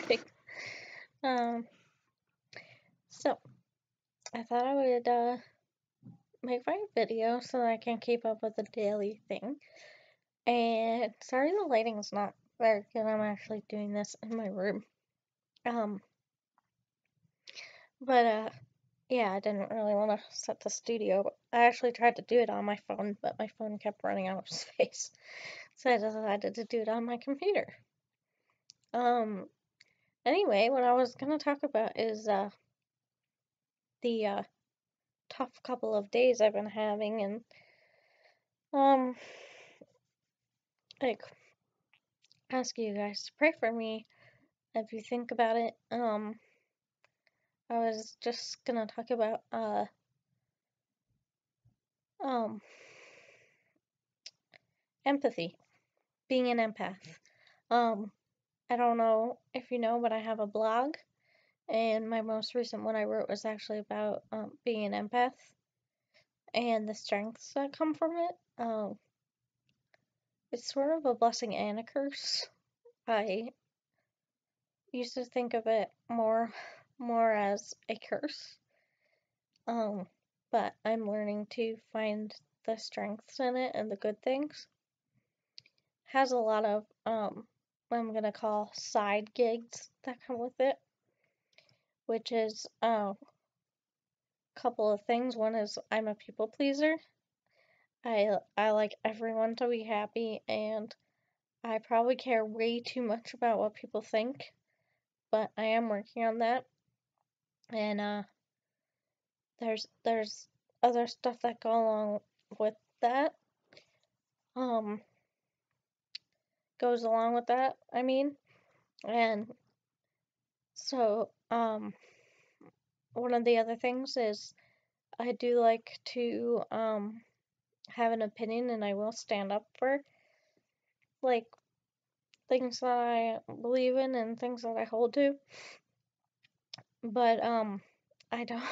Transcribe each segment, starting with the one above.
recording. So I thought I would make my video so that I can keep up with the daily thing. And sorry the lighting's not very good. I'm actually doing this in my room. But yeah, I didn't really want to set the studio. I actually tried to do it on my phone, but my phone kept running out of space. So I decided to do it on my computer. Anyway, what I was gonna talk about is the tough couple of days I've been having, and like ask you guys to pray for me if you think about it. I was just gonna talk about um empathy, being an empath. I don't know if you know, but I have a blog, and my most recent one I wrote was actually about being an empath and the strengths that come from it. It's sort of a blessing and a curse. I used to think of it more as a curse. But I'm learning to find the strengths in it and the good things. Has a lot of what I'm gonna call side gigs that come with it, which is a couple of things. One is I'm a people pleaser. I like everyone to be happy, and I probably care way too much about what people think, but I am working on that. And there's other stuff that go along with that. Goes along with that, I mean. And so, one of the other things is I do like to have an opinion, and I will stand up for like things that I believe in and things that I hold to. But I don't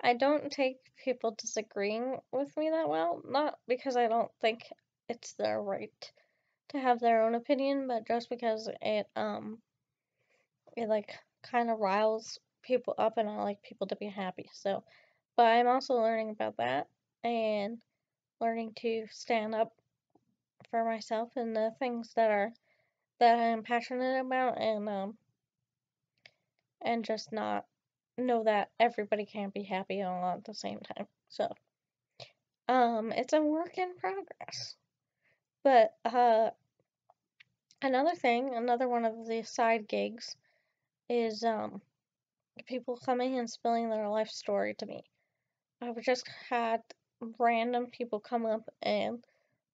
I don't take people disagreeing with me that well, not because I don't think it's their right to have their own opinion, but just because it like kind of riles people up, and I like people to be happy. So, but I'm also learning about that and learning to stand up for myself and the things that I'm passionate about, and just not know that everybody can't be happy all at the same time. So, it's a work in progress. But another one of the side gigs is people coming and spilling their life story to me. I've just had random people come up and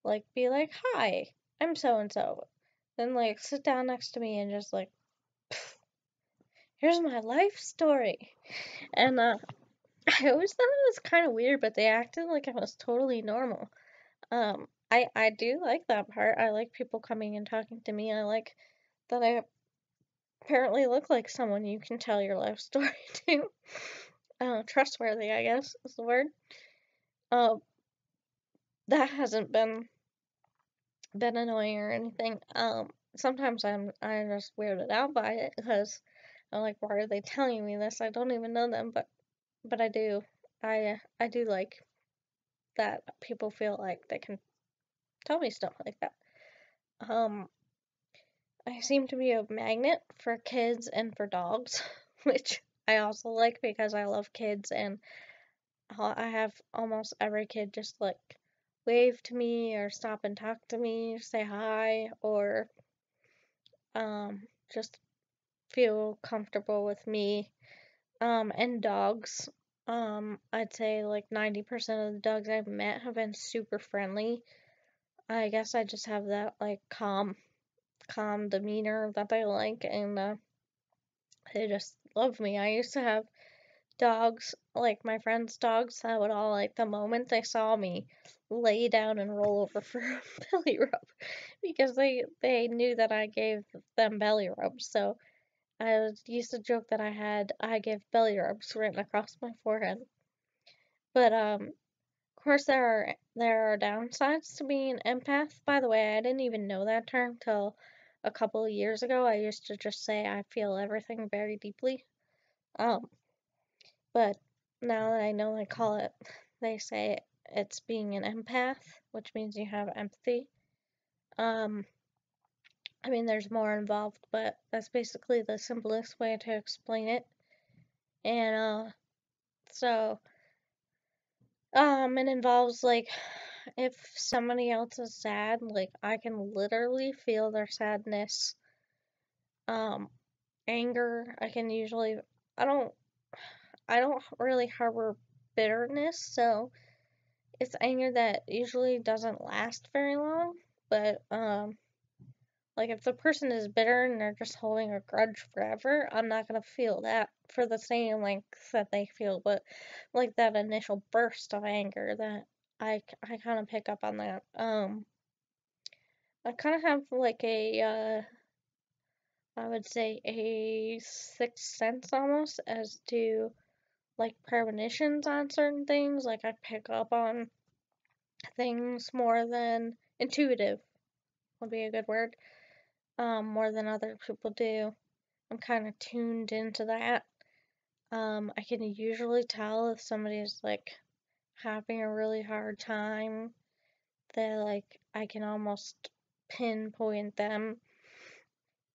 like be like, "Hi, I'm so and so," then like sit down next to me and just like, "Here's my life story," and I always thought it was kind of weird, but they acted like it was totally normal. I do like that part. I like people coming and talking to me. I like that I apparently look like someone you can tell your life story to. Trustworthy, I guess, is the word. That hasn't been annoying or anything. Sometimes I'm just weirded out by it because I'm like, why are they telling me this? I don't even know them, but I do. I do like that people feel like they can tell me stuff like that. I seem to be a magnet for kids and for dogs, which I also like because I love kids, and I have almost every kid just like wave to me or stop and talk to me, say hi, or just feel comfortable with me. And dogs, I'd say like 90% of the dogs I've met have been super friendly. I guess I just have that like calm demeanor that they like, and they just love me. I used to have dogs, like my friends' dogs, that would all like the moment they saw me lay down and roll over for a belly rub because they knew that I gave them belly rubs. So I used to joke that I give belly rubs written across my forehead. But of course there are downsides to being an empath. By the way, I didn't even know that term till a couple of years ago, I used to just say I feel everything very deeply. But now that I know they say it's being an empath, which means you have empathy. I mean, there's more involved, but that's basically the simplest way to explain it. And, so, it involves, like, if somebody else is sad, like, I can literally feel their sadness. Anger, I can usually, I don't, I don't really harbor bitterness, so it's anger that usually doesn't last very long, but, like, if the person is bitter and they're just holding a grudge forever, I'm not gonna feel that for the same length that they feel, but, like, that initial burst of anger that I kind of pick up on that. I kind of have, like, I would say a sixth sense almost as to, like, premonitions on certain things. Like, I pick up on things more than intuitive would be a good word, more than other people do. I'm kind of tuned into that. I can usually tell if somebody is like having a really hard time. That like I can almost pinpoint them.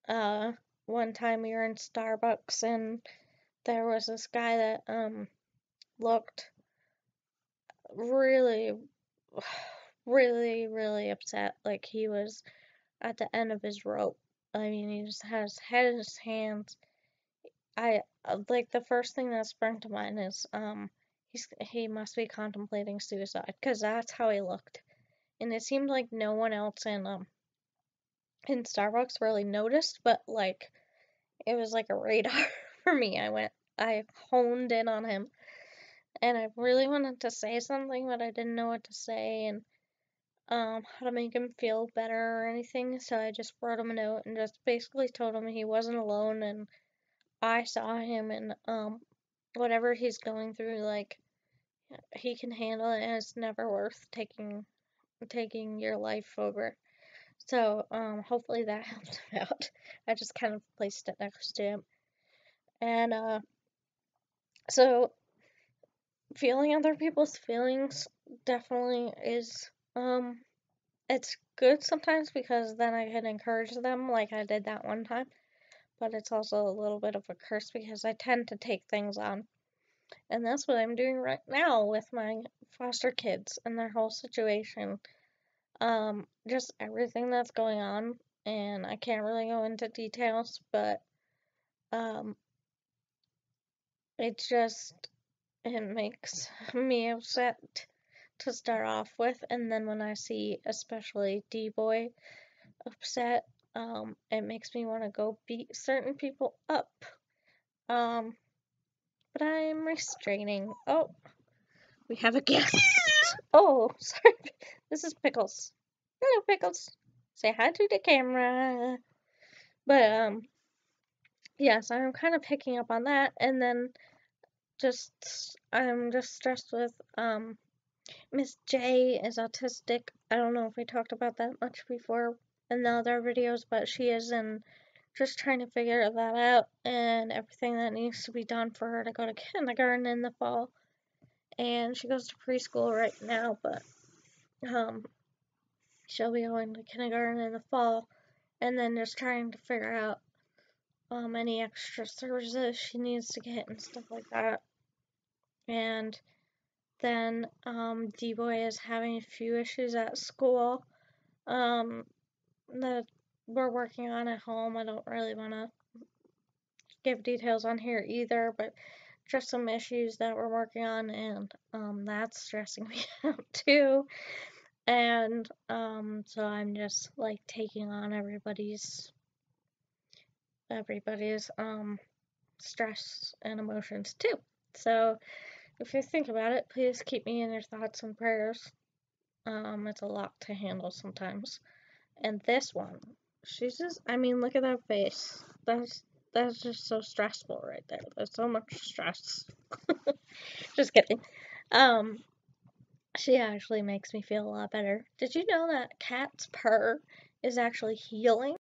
One time we were in Starbucks and there was this guy that looked really, really upset. Like he was at the end of his rope. I mean, he just had his head in his hands. I like the first thing that sprung to mind is he must be contemplating suicide because that's how he looked, and it seemed like no one else in Starbucks really noticed, but like it was like a radar for me. I honed in on him, and I really wanted to say something, but I didn't know what to say and how to make him feel better or anything. So I just wrote him a note and just basically told him he wasn't alone and I saw him and whatever he's going through, like he can handle it and it's never worth taking your life over. So hopefully that helped him out. I just kind of placed it next to him. And so feeling other people's feelings definitely is it's good sometimes because then I can encourage them like I did that one time. But it's also a little bit of a curse because I tend to take things on. And that's what I'm doing right now with my foster kids and their whole situation. Just everything that's going on. And I can't really go into details, but um, it makes me upset to start off with. And then when I see especially D-Boy upset, it makes me want to go beat certain people up. But I'm restraining. Oh, we have a guest. Oh, sorry. This is Pickles. Hello, Pickles. Say hi to the camera. But, yes, I'm kind of picking up on that. And then I'm just stressed with, Miss J is autistic. I don't know if we talked about that much before in the other videos, but she is in just trying to figure that out and everything that needs to be done for her to go to kindergarten in the fall. And she goes to preschool right now, but she'll be going to kindergarten in the fall, and then just trying to figure out any extra services she needs to get and stuff like that. And then D-Boy is having a few issues at school that we're working on at home. I don't really want to give details on here either, but just some issues that we're working on, and that's stressing me out too. And so I'm just like taking on everybody's stress and emotions too. So if you think about it, please keep me in your thoughts and prayers. It's a lot to handle sometimes. And this one, I mean, look at that face. That's just so stressful right there. There's so much stress. Just kidding. She actually makes me feel a lot better. Did you know that cat's purr is actually healing?